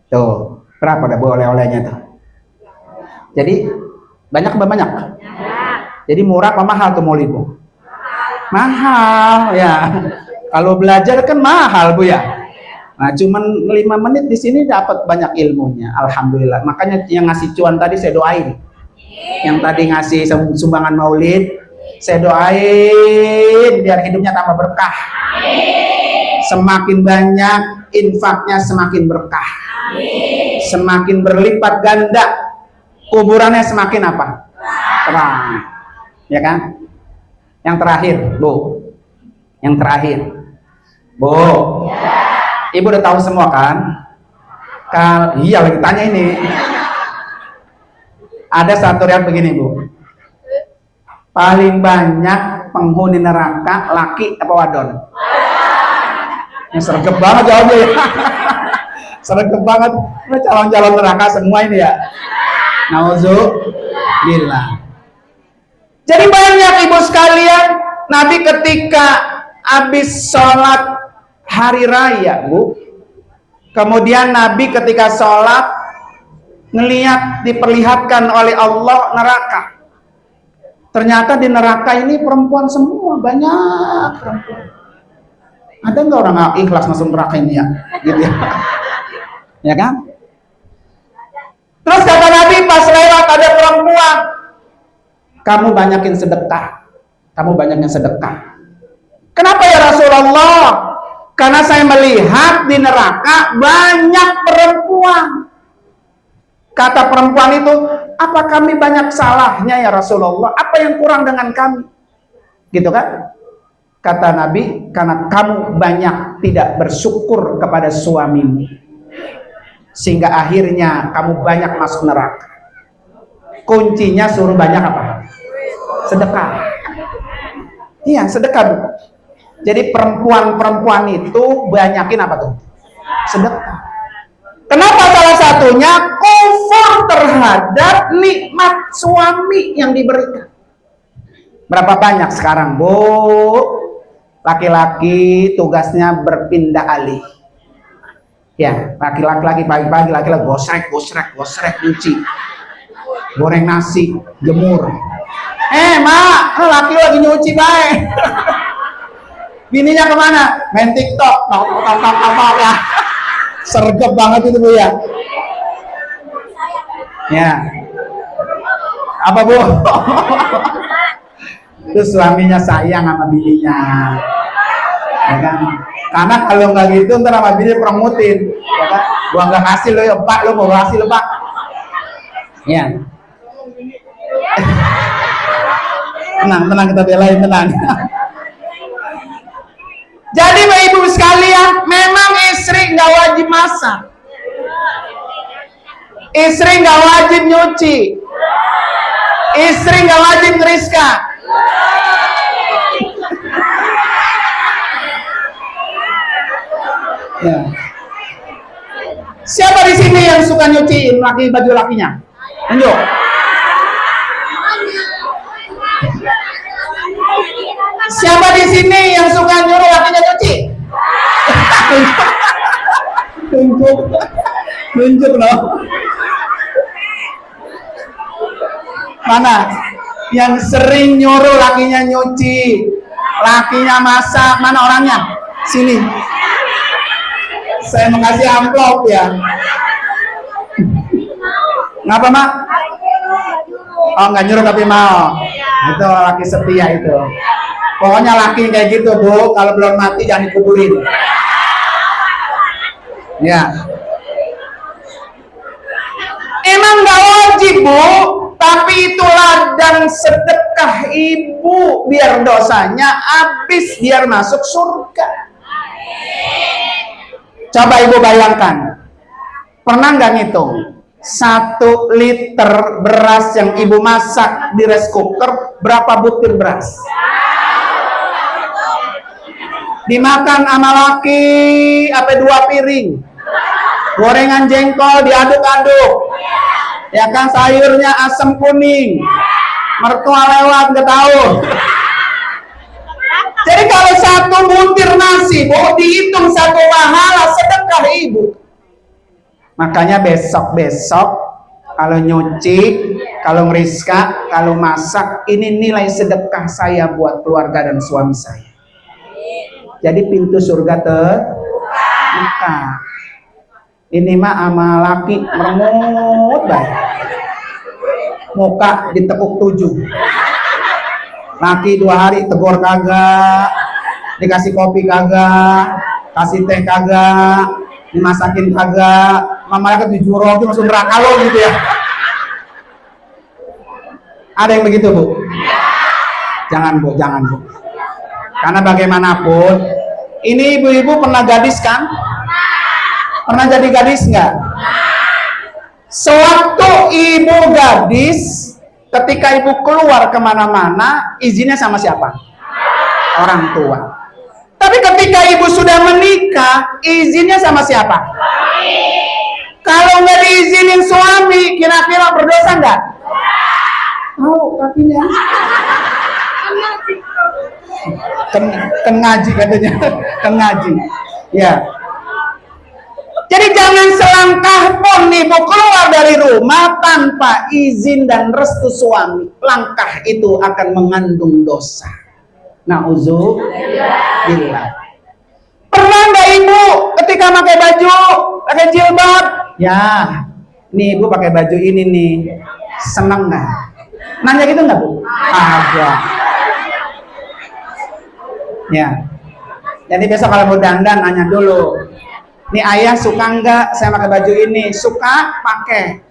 Tuh, berapa dah oleh-olehnya tuh? Jadi banyak apa banyak? Jadi murah apa mahal tuh maulid bu? Mahal ya. Kalau belajar kan mahal bu ya. Nah cuman 5 menit di sini dapat banyak ilmunya. Alhamdulillah. Makanya yang ngasih cuan tadi saya doain. Yang tadi ngasih sumbangan maulid, saya doain biar hidupnya tambah berkah. Semakin banyak infaknya semakin berkah. Semakin berlipat ganda, kuburannya semakin apa? Terang. Ya kan? Yang terakhir, Bu. Yang terakhir. Bu. Ibu udah tahu semua kan? Iya lagi tanya ini. Ada satu riwayat begini, Bu. Paling banyak penghuni neraka laki apa wadon? Yang sergap banget jawabnya ya. Sergap banget. Calon-calon neraka semua ini ya. Nauzubillah. Jadi banyak ibu sekalian, Nabi ketika habis sholat hari raya, Bu, kemudian Nabi ketika sholat ngelihat diperlihatkan oleh Allah neraka. Ternyata di neraka ini perempuan semua, banyak perempuan. Ada nggak orang ikhlas masuk neraka ini ya? Gitu ya. Ya kan? Terus kata Nabi pas lewat ada perempuan, kamu banyakin sedekah. Kamu banyakin sedekah. Kenapa ya Rasulullah? Karena saya melihat di neraka banyak perempuan. Kata perempuan itu, apa kami banyak salahnya ya Rasulullah? Apa yang kurang dengan kami? Gitu kan? Kata Nabi, karena kamu banyak tidak bersyukur kepada suamimu. Sehingga akhirnya kamu banyak masuk neraka. Kuncinya suruh banyak apa? Sedekah. Iya, sedekah. Jadi perempuan-perempuan itu banyakin apa tuh? Sedekah. Kenapa? Salah satunya kufur terhadap nikmat suami yang diberikan. Berapa banyak sekarang, Bu? Laki-laki tugasnya berpindah alih. Ya, laki-laki pagi-pagi laki-laki gosrek nyuci, goreng nasi, jemur. Mak, laki lagi nyuci baik. Bininya kemana? Main TikTok, tok ya. Sergap banget itu Bu ya. Ya. Apa Bu? Terus suaminya sayang sama bininya. Ya kan? Karena kalau nggak gitu ntar sama bini promotin. Ya kan? Gua nggak kasih lo ya Pak, lo mau kasih lo Pak. Ya. Tenang kita belain tenang. Jadi Bapak Ibu sekalian, memang istri nggak wajib masak, istri nggak wajib nyuci, istri nggak wajib ngeriska. Ya. Siapa di sini yang suka nyuciin baju lakinya? Tunjuk. Siapa di sini yang suka nyuruh lakinya nyuci? Tunjuk loh. Mana? Yang sering nyuruh lakinya nyuci, lakinya masak, mana orangnya? Sini. Saya mau kasih amplop ya. Ngapa Mak? Oh nggak nyuruh tapi mau. Itu laki setia itu. Pokoknya laki kayak gitu Bu, kalau belum mati jangan dikuburin. Ya. Emang nggak wajib Bu, tapi itu ladang sedekah Ibu biar dosanya habis, biar masuk surga. Coba Ibu bayangkan, pernah nggak ngitung 1 liter beras yang Ibu masak di rice cooker berapa butir beras? Dimakan sama laki apa 2 piring, gorengan jengkol diaduk-aduk, ya kan, sayurnya asam kuning, mertua lewat nggak tahu. Jadi kalau 1 butir nasi mau dihitung 1 pahala sedekah Ibu. Makanya besok kalau nyuci, kalau ngeriska, kalau masak, ini nilai sedekah saya buat keluarga dan suami saya. Jadi pintu surga terbuka. Ini mah sama laki meremut baik. Muka ditekuk 7. Laki 2 hari tegur kagak, dikasih kopi kagak, kasih teh kagak, dimasakin kagak, mama lagi 7 roti langsung neraka lo gitu ya. Ada yang begitu Bu? Jangan Bu. Karena bagaimanapun, ini ibu-ibu pernah gadis kan? Pernah jadi gadis nggak? Sewaktu ibu gadis, ketika ibu keluar kemana-mana, izinnya sama siapa? Orang tua. Tapi ketika ibu sudah menikah, izinnya sama siapa? Kalau nggak diizinin suami, kira-kira berdosa nggak? Kakinya. Ken ngaji katanya, ken ngaji. Ya. Jadi jangan selangkah pun ibu keluar dari rumah tanpa izin dan restu suami. Langkah itu akan mengandung dosa. Nauzubillah. Pernah nggak ibu ketika pakai baju, pakai jilbab? Ya, nih ibu pakai baju ini nih, senang nggak? Nanya gitu nggak Bu? Ada. Ya. Jadi besok kalau mau dandan nanya dulu. Nih ayah suka nggak saya pakai baju ini? Suka, pakai.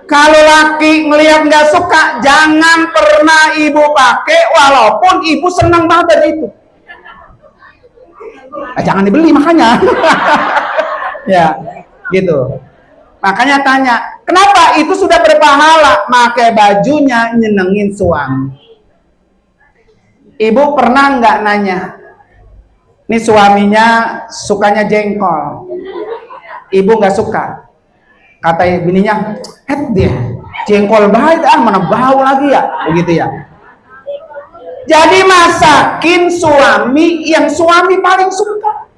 Kalau laki ngelihat nggak suka, jangan pernah ibu pakai walaupun ibu senang banget itu. Jangan dibeli makanya. Ya, gitu. Makanya tanya, kenapa itu sudah berpahala? Pakai bajunya nyenengin suami. Ibu pernah nggak nanya, ini suaminya sukanya jengkol, ibu nggak suka, kata bininya, dia jengkol baik, mana bau lagi ya, begitu ya. Jadi masakin suami yang suami paling suka.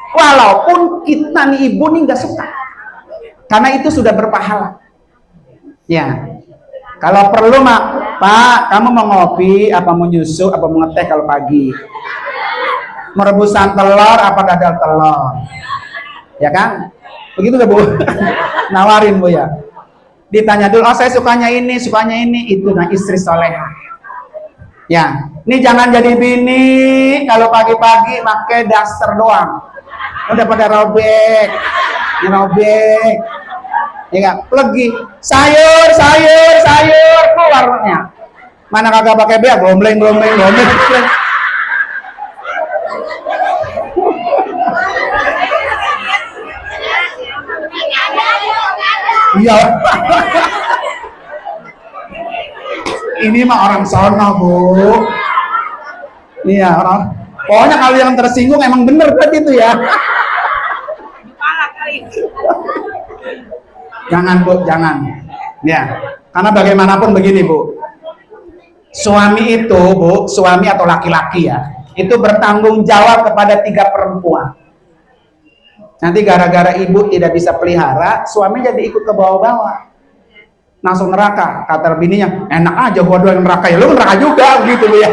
Walaupun kita nih ibu nih nggak suka, karena itu sudah berpahala. Ya, kalau perlu mak, Pak, kamu mau ngopi, apa mau nyusu, apa mau ngeteh kalau pagi? Merebusan telur, apa dadar telur? Ya kan? Begitu gak Bu? Nawarin Bu ya. Ditanya dulu, oh saya sukanya ini, itu nah istri soleha. Ya, ini jangan jadi bini kalau pagi-pagi pakai daster doang. Udah pada robek, ya gak? Lagi sayur keluarnya. Mana kagak pakai bea, gombleng. Iya. Ini mah orang sono, Bu. Iya, orang. Pokoknya kalau yang tersinggung emang bener berarti itu ya. Jangan Bu, jangan. Ya, karena bagaimanapun begini Bu. Suami itu Bu, suami atau laki-laki ya, itu bertanggung jawab kepada 3 perempuan. Nanti gara-gara ibu tidak bisa pelihara, suami jadi ikut ke bawah-bawah. Langsung neraka. Kata bininya, enak aja gua doang neraka, ya lu neraka juga gitu ya.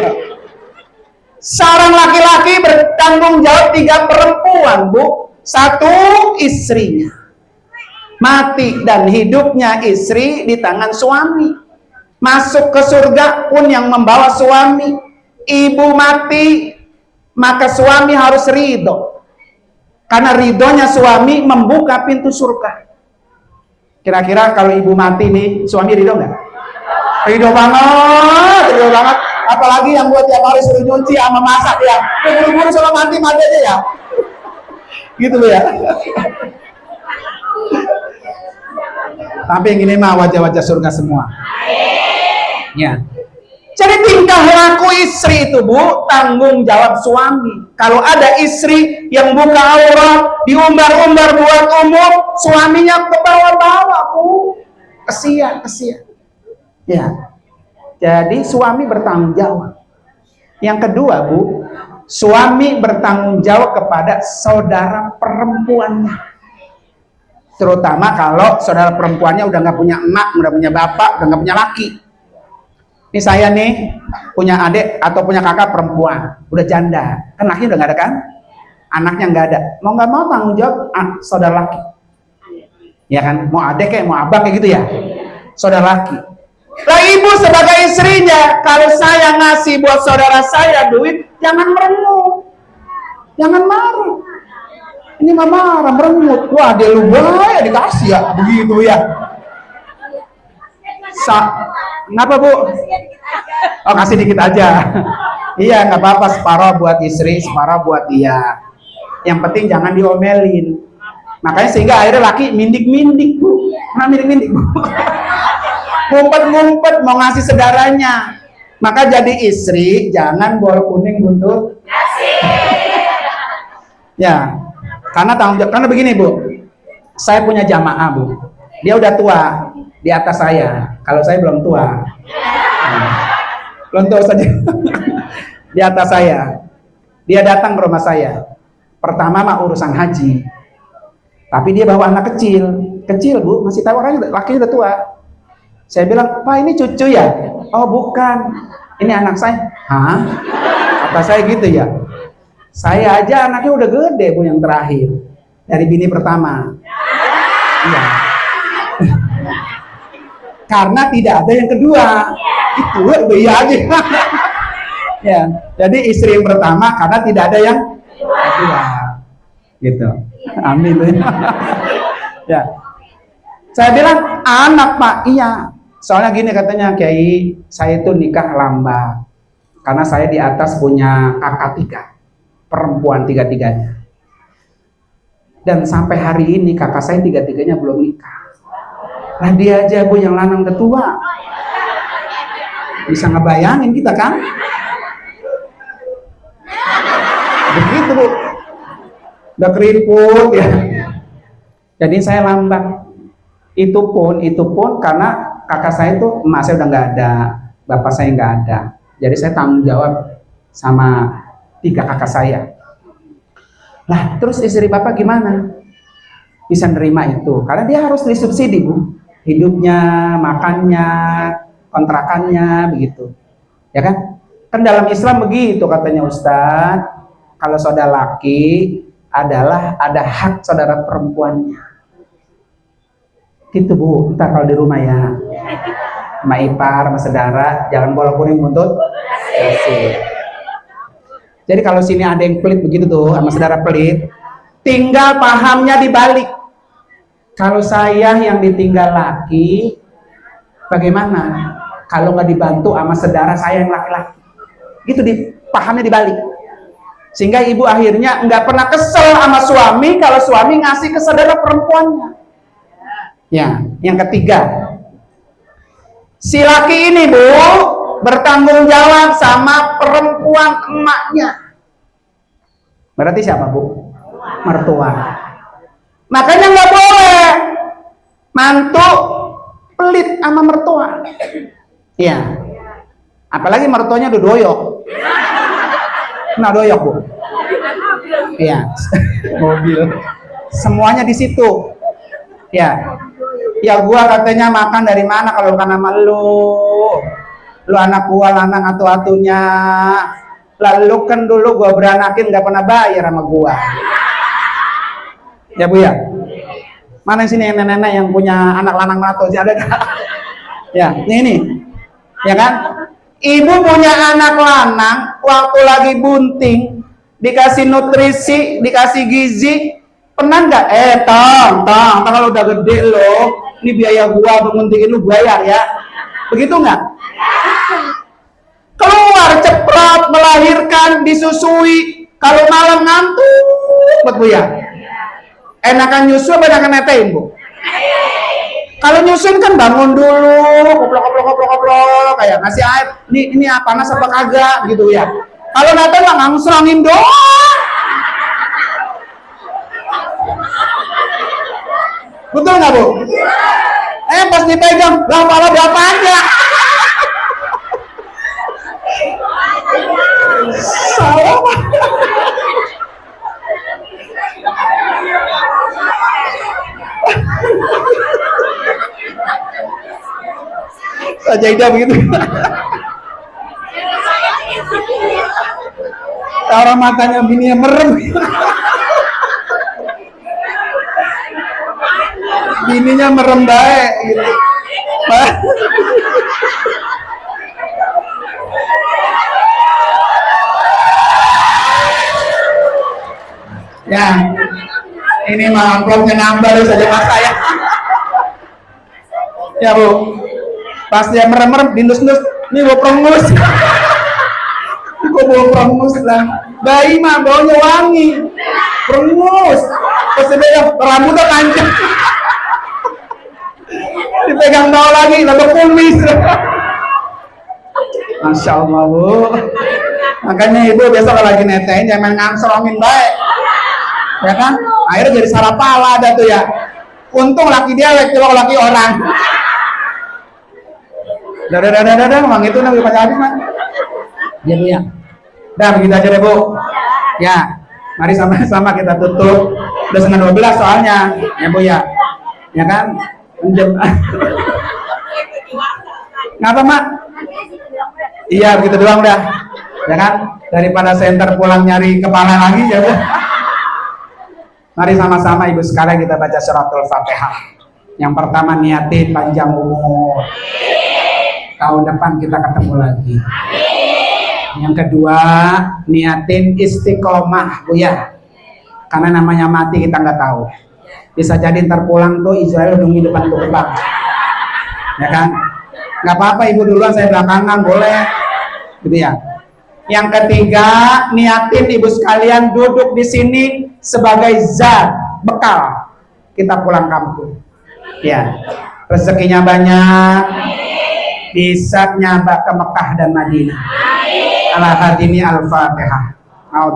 Seorang laki-laki bertanggung jawab 3 perempuan, Bu. 1 istrinya. Mati dan hidupnya istri di tangan suami. Masuk ke surga pun yang membawa suami. Ibu mati, maka suami harus ridho. Karena ridhonya suami membuka pintu surga. Kira-kira kalau ibu mati nih, suami ridho nggak? Ridho banget. Apalagi yang buat tiap hari suruh nyuci sama masak ya. Buru-buru sama mati aja ya. Gitu loh ya. Tapi yang ini mah wajah-wajah surga semua. Ya. Jadi tingkah laku istri itu Bu, tanggung jawab suami. Kalau ada istri yang buka aurat, diumbar-umbar buat umum, suaminya ke bawah-bawah Bu. Kesian. Ya. Jadi suami bertanggung jawab. Yang kedua Bu, suami bertanggung jawab kepada saudara perempuannya. Terutama kalau saudara perempuannya udah nggak punya emak, udah punya bapak, udah nggak punya laki. Ini saya nih punya adik atau punya kakak perempuan, udah janda, kan laki udah nggak ada kan, anaknya nggak ada, mau nggak mau tanggung jawab saudara laki, ya kan, mau adik kayak mau abang kayak gitu ya, saudara laki. Lah ibu sebagai istrinya, kalau saya ngasih buat saudara saya duit, jangan merengut, jangan marah. Ini mama marah merengut, wah dia lu ya dikasih ya, begitu ya. Kenapa Bu? Oh kasih dikit aja. Iya nggak apa-apa, separuh buat istri, separuh buat dia. Yang penting jangan diomelin. Makanya sehingga akhirnya laki mindik-mindik Bu. Nah mindik-mindik Bu. Ngumpet-ngumpet mau ngasih saudaranya. Maka jadi istri jangan bol kuning buntut ya. Karena tanggung jawab, karena begini Bu. Saya punya jamaah Bu. Dia udah tua di atas saya. Kalau saya belum tua. Belum tua saja. Di atas saya. Dia datang ke rumah saya. Pertama mah urusan haji. Tapi dia bawa anak kecil Bu, masih tahu kan lakinya udah tua. Saya bilang, "Pak, ini cucu ya?" "Oh, bukan. Ini anak saya." "Hah?" Kata saya gitu ya. Saya aja anaknya udah gede Bu yang terakhir. Dari bini pertama. Iya. Karena tidak ada yang kedua. Itu iya aja. Ya, jadi istri yang pertama karena tidak ada yang kedua. Gitu. Amin. Ya. Saya bilang anak Pak, iya. Soalnya gini katanya Kiai, saya itu nikah lambat. Karena saya di atas punya kakak 3, perempuan 3-tiganya. Dan sampai hari ini kakak saya 3-tiganya belum nikah. Lah dia aja Bu yang lanang udah tua. Bisa ngebayangin kita kan? Begitu Bu. Udah keriput ya. Jadi saya lambat. Itu pun karena kakak saya itu emak saya udah nggak ada, bapak saya nggak ada. Jadi saya tanggung jawab sama 3 kakak saya. Lah, terus istri bapak gimana? Bisa nerima itu? Karena dia harus disubsidi, Bu. Hidupnya, makannya, kontrakannya, begitu. Ya kan? Kan dalam Islam begitu katanya Ustadz. Kalau saudara laki adalah ada hak saudara perempuannya. Gitu, Bu. Ntar kalau di rumah ya. Sama ipar, sama saudara, jangan bola kuning buntut. Jadi kalau sini ada yang pelit begitu tuh, sama saudara pelit, tinggal pahamnya dibalik. Kalau saya yang ditinggal laki, bagaimana? Kalau nggak dibantu sama saudara saya yang laki-laki, gitu pahamnya dibalik. Sehingga ibu akhirnya nggak pernah kesel sama suami kalau suami ngasih ke saudara perempuannya. Ya, yang ketiga, si laki ini, Bu, bertanggung jawab sama perempuan emaknya. Berarti siapa, Bu? Mertua. Makanya nggak boleh mantu pelit sama mertua. Iya. Apalagi mertuanya udah doyok. Nah, doyok, Bu. Iya. Mobil. Semuanya di situ. Ya. Ya gua katanya makan dari mana kalau bukan sama lu anak gua lanang atu-atunya. Lalu kan dulu gua beranakin gak pernah bayar sama gua. Ya Bu ya. Mana sini nenek-nenek yang punya anak lanang atau ada gak? Ya, ini. Ya kan? Ibu punya anak lanang waktu lagi bunting, dikasih nutrisi, dikasih gizi, pernah nggak? Tong, kalau udah gede loh, ini biaya gua menguntingin lu bayar ya. Begitu nggak? Keluar ceprot, melahirkan, disusui, kalau malam ngantuk, buat Bu ya. Enakan nyusu apa enakan netein, Bu? Kalau nyusun kan bangun dulu, koplok, kayak ngasih air. Ini panas apa kagak gitu ya. Kalau netein lah ngangserangin doang. Betul nggak, Bu? Pas dipegang, lah malah bapaknya. Salah. Sajaidah begitu. Orang matanya bininya merem. Bininya merem baik gitu. Ya, ini mah amplopnya nambah saja mas saya. Ya Bu, pas dia merem-merem, dinus-nus, ini gua prengus. Ini gua bawa prengus lah. Bayi mah baunya wangi, prengus. Pas dia pegang rambutnya panjang. Dipegang bau lagi, lalu kumis. Masya Allah, Bu. Makanya ibu besok kalau lagi netein jangan ngangserongin baik. Ya kan? Akhirnya jadi salah pala ada tuh ya. Untung laki dia laki orang. Dah, Bang itu nabi pacar habis, Mas. Ya, Bu ya. Dah begitu aja deh, Bu. Ya, mari sama-sama kita tutup. Udah 11:30 soalnya. Ya, Bu ya. Ya kan? Ngapa, Mak? Iya, begitu doang udah. Ya kan? Daripada center pulang nyari kepala lagi ya, Bu. Mari sama-sama Ibu sekalian kita baca suratul Fatihah. Yang pertama niatin panjang umur. Tahun depan kita ketemu lagi. Yang kedua niatin istiqomah, Bu ya. Karena namanya mati kita nggak tahu. Bisa jadi ntar pulang tuh Israel nunggu depan gerbang. Ya kan? Nggak apa-apa Ibu duluan, saya belakangan boleh. Gitu ya. Yang ketiga, niatin Ibu sekalian duduk di sini sebagai zat bekal kita pulang kampung. Ya, rezekinya banyak, bisa nyabak ke Mekah dan Madinah. Al-Hadimi Al-Fatihah.